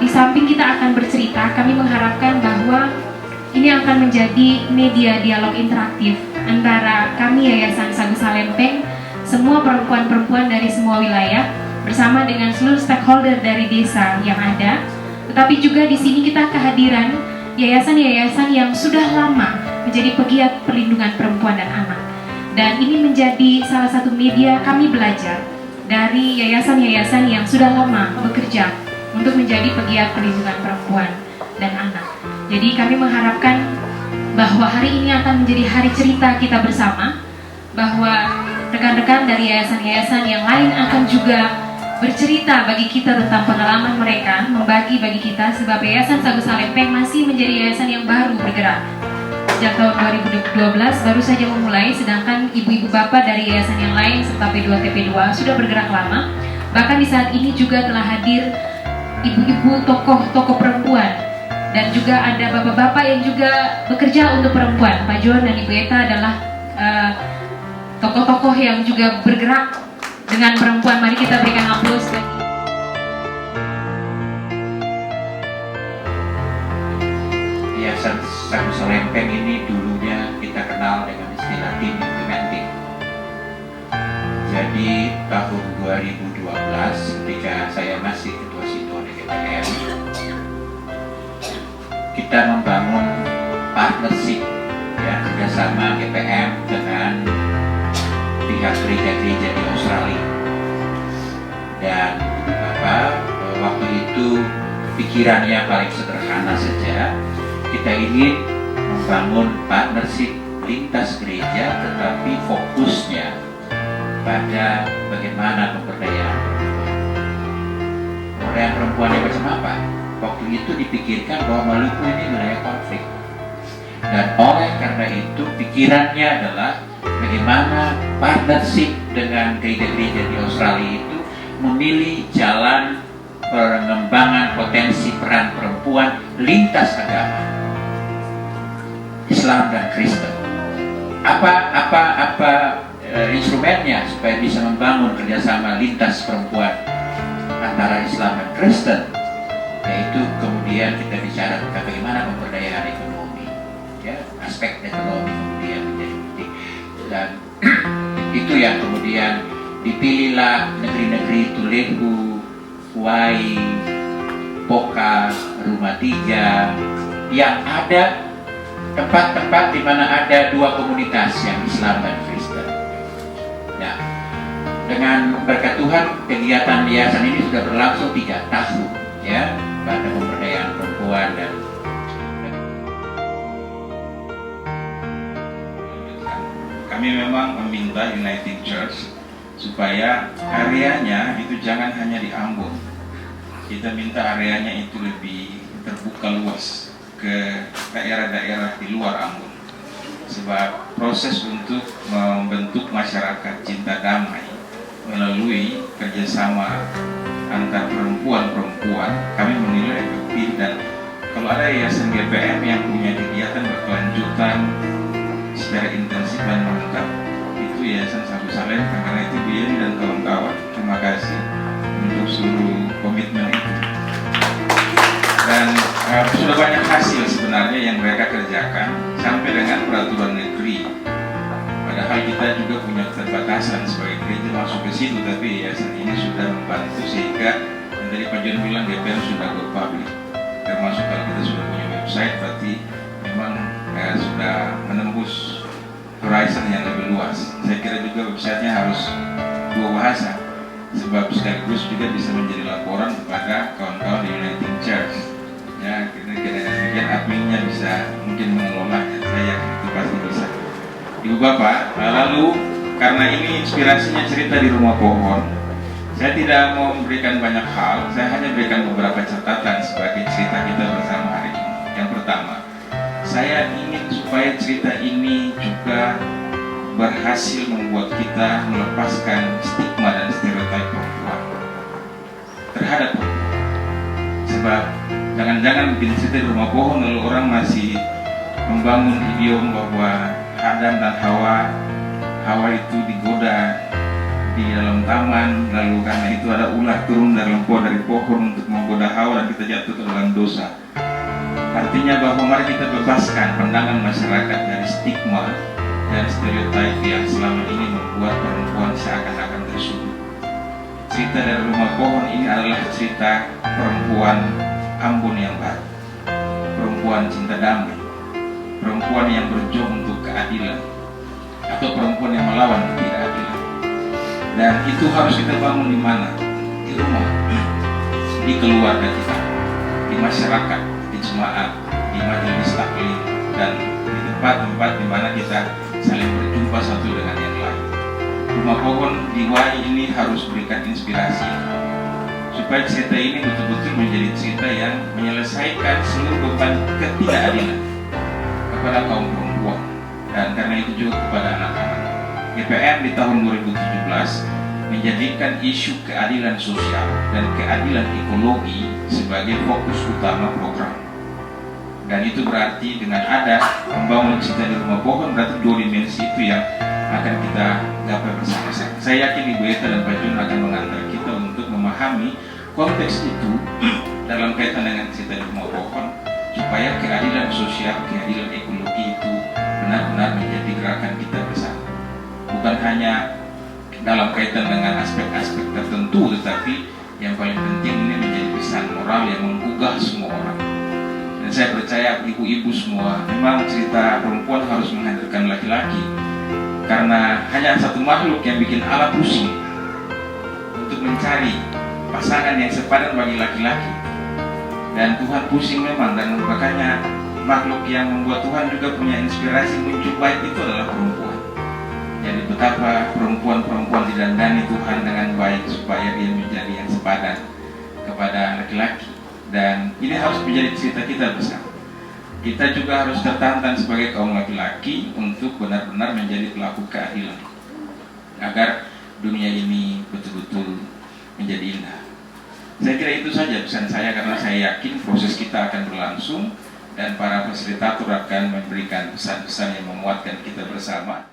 di samping kita akan bercerita, kami mengharapkan bahwa ini akan menjadi media dialog interaktif antara kami Yayasan Sagusa Lempeng, semua perempuan-perempuan dari semua wilayah, bersama dengan seluruh stakeholder dari desa yang ada. Tetapi juga di sini kita kehadiran yayasan-yayasan yang sudah lama menjadi pegiat perlindungan perempuan dan anak. Dan ini menjadi salah satu media kami belajar dari yayasan-yayasan yang sudah lama bekerja untuk menjadi pegiat perlindungan perempuan dan anak. Jadi kami mengharapkan bahwa hari ini akan menjadi hari cerita kita bersama, bahwa rekan-rekan dari yayasan-yayasan yang lain akan juga bercerita bagi kita tentang pengalaman mereka, membagi bagi kita, sebab Yayasan Sagusa Lempeng masih menjadi yayasan yang baru bergerak. Sejak tahun 2012 baru saja memulai, sedangkan ibu-ibu bapak dari yayasan yang lain serta P2TP2 sudah bergerak lama. Bahkan di saat ini juga telah hadir ibu-ibu tokoh-tokoh perempuan, dan juga ada bapak-bapak yang juga bekerja untuk perempuan. Pak John dan Ibu Eta adalah tokoh-tokoh yang juga bergerak dengan perempuan. Mari kita berikan aplaus bagi Yayasan Sagusa Lempeng ini dulunya kita kenal dengan istilah tim implementing. Jadi tahun 2012 ketika saya masih ketua Sinode GPM, kita membangun partnership ya, kerjasama GPM dengan pihak gereja-gereja di Australia. Dan waktu itu pikirannya paling sederhana saja, kita ingin membangun partnership lintas gereja, tetapi fokusnya pada bagaimana pemberdayaan perempuan yang macam apa. Waktu itu dipikirkan bahwa Maluku ini wilayah konflik, dan oleh karena itu pikirannya adalah bagaimana partnership dengan gereja-gereja di Australia itu memilih jalan pengembangan potensi peran perempuan lintas agama, Islam dan Kristen. Apa instrumennya supaya bisa membangun kerjasama lintas perempuan antara Islam dan Kristen? Yaitu kemudian kita bicara tentang bagaimana pemberdayaan ekonomi, ya, aspek ekonomi kemudian menjadi penting. Dan itu yang kemudian dipilihlah negeri-negeri Tulehu, Huai, Poka, Rumah Tiga, yang ada tempat-tempat di mana ada dua komunitas yang Islam dan Kristen. Nah, dengan berkat Tuhan kegiatan yayasan ini sudah berlangsung 3 tahun, ya, pada pemberdayaan perempuan. Dan kami memang meminta United Church supaya areanya itu jangan hanya di Ambon. Kita minta areanya itu lebih terbuka luas ke daerah-daerah di luar Ambon. Sebab proses untuk membentuk masyarakat cinta damai melalui kerjasama antar perempuan-perempuan kami menilai efektif. Dan kalau ada yayasan GPM yang punya kegiatan berkelanjutan secara intensif dan mantap, itu Yayasan Sagusa Lempeng. Karena itu Bu Yeni dan kawan-kawan, terima kasih untuk seluruh komitmen itu. Dan sudah banyak hasil sebenarnya yang mereka kerjakan sampai dengan peraturan negeri. Padahal kita juga punya keterbatasan sebagai gereja masuk ke situ, tapi yayasan ini sudah membantu sehingga yang tadi Pak John bilang GPM sudah go public. Termasuk kalau kita sudah punya website, berarti memang sudah menembus horizon yang lebih luas. Saya kira juga websitenya harus 2 bahasa, sebab sekaligus juga bisa menjadi laporan kepada kawan-kawan di United Church. Ya, kira-kira adminnya bisa mungkin mengelola. Saya yakin itu pasti bisa. Ibu Bapak, lalu karena ini inspirasinya cerita di Rumah Pohon, saya tidak mau memberikan banyak hal, saya hanya berikan beberapa catatan sebagai cerita kita bersama hari ini. Yang pertama, saya ingin supaya cerita ini juga berhasil membuat kita melepaskan stigma dan stereotip perempuan terhadap perempuan. Sebab jangan-jangan bikin cerita di Rumah Pohon lalu orang masih membangun idiom bahwa Adam dan Hawa itu digoda di dalam taman, lalu karena itu ada ular turun dari pohon untuk menggoda Hawa dan kita jatuh ke dalam dosa. Artinya bahwa mari kita bebaskan pandangan masyarakat dari stigma dan stereotip yang selama ini membuat perempuan seakan-akan tersudut. Cerita dari Rumah Pohon ini adalah cerita perempuan Ambon yang baru, perempuan cinta damai, perempuan yang berjuang untuk keadilan, atau perempuan yang melawan ketidakadilan. Dan itu harus kita bangun di mana? Di rumah, di keluarga kita, di masyarakat, di jemaat, di majelis taklim, dan di tempat-tempat di mana kita saling berjumpa satu dengan yang lain. Rumah Pohon di WAI ini harus berikan inspirasi supaya cerita ini betul-betul menjadi cerita yang menyelesaikan seluruh beban ketidakadilan kepada kaum perempuan, dan karena itu juga kepada anak-anak. GPM di tahun 2017 menjadikan isu keadilan sosial dan keadilan ekologi sebagai fokus utama program. Dan itu berarti dengan ada membangun cerita di Rumah Pohon, berarti dua dimensi itu yang akan kita gapai bersama-sama. Saya yakin Ibu Eta dan Pak Jun akan mengantar kita untuk memahami konteks itu dalam kaitan dengan cerita di Rumah Pohon, supaya keadilan sosial, keadilan ekologi itu benar-benar menjadi gerakan kita bersama. Bukan hanya dalam kaitan dengan aspek-aspek tertentu, tetapi yang paling penting ini menjadi pesan moral yang menggugah semua orang. Dan saya percaya ibu-ibu semua, memang cerita perempuan harus menghadirkan laki-laki, karena hanya satu makhluk yang bikin Allah pusing untuk mencari pasangan yang sepadan bagi laki-laki. Dan Tuhan pusing memang, dan makanya makhluk yang membuat Tuhan juga punya inspirasi muncul baik itu adalah perempuan. Jadi betapa perempuan-perempuan didandani Tuhan dengan baik supaya dia menjadi yang sepadan kepada laki-laki. Dan ini harus menjadi cerita kita bersama. Kita juga harus tertantang sebagai kaum laki-laki untuk benar-benar menjadi pelaku keadilan, agar dunia ini betul-betul menjadi indah. Saya kira itu saja pesan saya, karena saya yakin proses kita akan berlangsung dan para fasilitator akan memberikan pesan-pesan yang memuatkan kita bersama.